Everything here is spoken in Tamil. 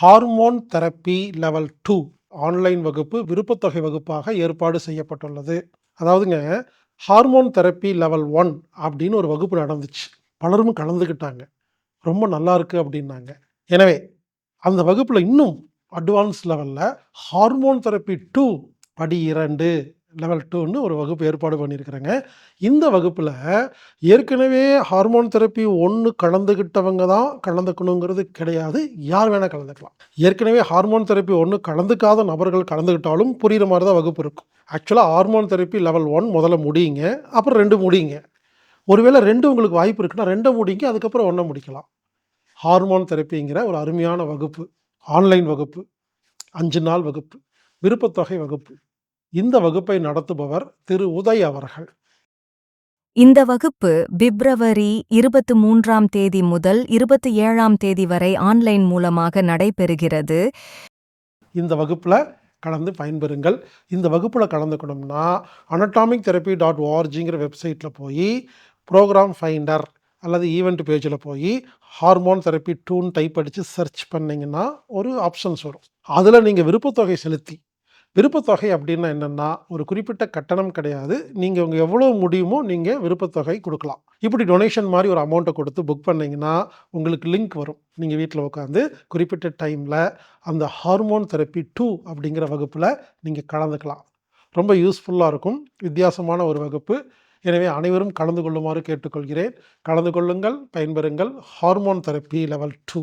ஹார்மோன் தெரப்பி லெவல் 2 ஆன்லைன் வகுப்பு விருப்பத்தொகை வகுப்பாக ஏற்பாடு செய்யப்பட்டுள்ளது. அதாவதுங்க, ஹார்மோன் தெரப்பி லெவல் 1 அப்படின்னு ஒரு வகுப்பு நடந்துச்சு. பலரும் கலந்துக்கிட்டாங்க. ரொம்ப நல்லா இருக்கு அப்படின்னாங்க. எனவே அந்த வகுப்புல இன்னும் அட்வான்ஸ் லெவல்ல ஹார்மோன் தெரப்பி 2 படி 2 லெவல் 2ன்னு ஒரு வகுப்பு ஏற்பாடு பண்ணியிருக்கிறேங்க. இந்த வகுப்புல ஏற்கனவே ஹார்மோன் தெரப்பி 1 கலந்துக்கிட்டவங்க தான் கலந்துக்கணுங்கிறது கிடையாது. யார் வேணா கலந்துக்கலாம். ஏற்கனவே ஹார்மோன் தெரப்பி 1 கலந்துக்காத நபர்கள் கலந்துக்கிட்டாலும் புரியிற மாரி தான் வகுப்பு இருக்கும். ஆக்சுவலா ஹார்மோன் தெரப்பி லெவல் 1 முதல்ல முடியுங்க. அப்புறம் 2 முடியுங்க. ஒருவேளை 2 உங்களுக்கு வாய்ப்பு இருக்குன்னா 2 முடிங்க. அதுக்கப்புறம் 1 முடிக்கலாம். ஹார்மோன் தெரப்பிங்கிற ஒரு அருமையான வகுப்பு. ஆன்லைன் வகுப்பு. 5 நாள் வகுப்பு. விருப்பத்தொகை வகுப்பு. இந்த வகுப்பை நடத்துபவர் திரு உதய் அவர்கள். இந்த வகுப்பு பிப்ரவரி 23ஆம் தேதி முதல் 27ஆம் தேதி வரை ஆன்லைன் மூலமாக நடைபெறுகிறது. இந்த வகுப்புல கலந்து பயன்பெறுங்கள். இந்த வகுப்புல கலந்துக்கணும்னா anatomic-therapy.orgங்கிற வெப்சைட்ல போயி புரோகிராம் ஃபைண்டர் அல்லது ஈவென்ட் பேஜ்ல போயி ஹார்மோன் தெரப்பி 2ன்னு டைப் அடிச்சு சர்ச் பண்ணீங்கன்னா ஒரு ஆப்ஷன்ஸ் வரும். அதுல நீங்க விருப்பத்தொகை செலுத்தி விருப்பத்தொகை அப்படின்னா என்னன்னா, ஒரு குறிப்பிட்ட கட்டணம் கிடையாது. நீங்க உங்க எவ்வளோ முடியுமோ நீங்க விருப்பத்தொகை குடுக்கலாம். இப்படி டொனேஷன் மாரி ஒரு அமௌண்ட்ட குடுத்து புக் பண்ணீங்கன்னா, உங்களுக்கு லிங்க் வரும். நீங்க வீட்ல உட்காந்து குறிப்பிட்ட டைம்ல அந்த ஹார்மோன் தெரப்பி 2 அப்படிங்கிற வகுப்புல நீங்க கலந்துக்கலாம். ரொம்ப யூஸ்ஃபுல்லா இருக்கும். வித்தியாசமான ஒரு வகுப்பு. எனவே அனைவரும் கலந்து கொள்ளுமாறு கேட்டுக்கொள்கிறேன். கலந்து கொள்ளுங்கள், பயன்பெறுங்கள். Hormone therapy level 2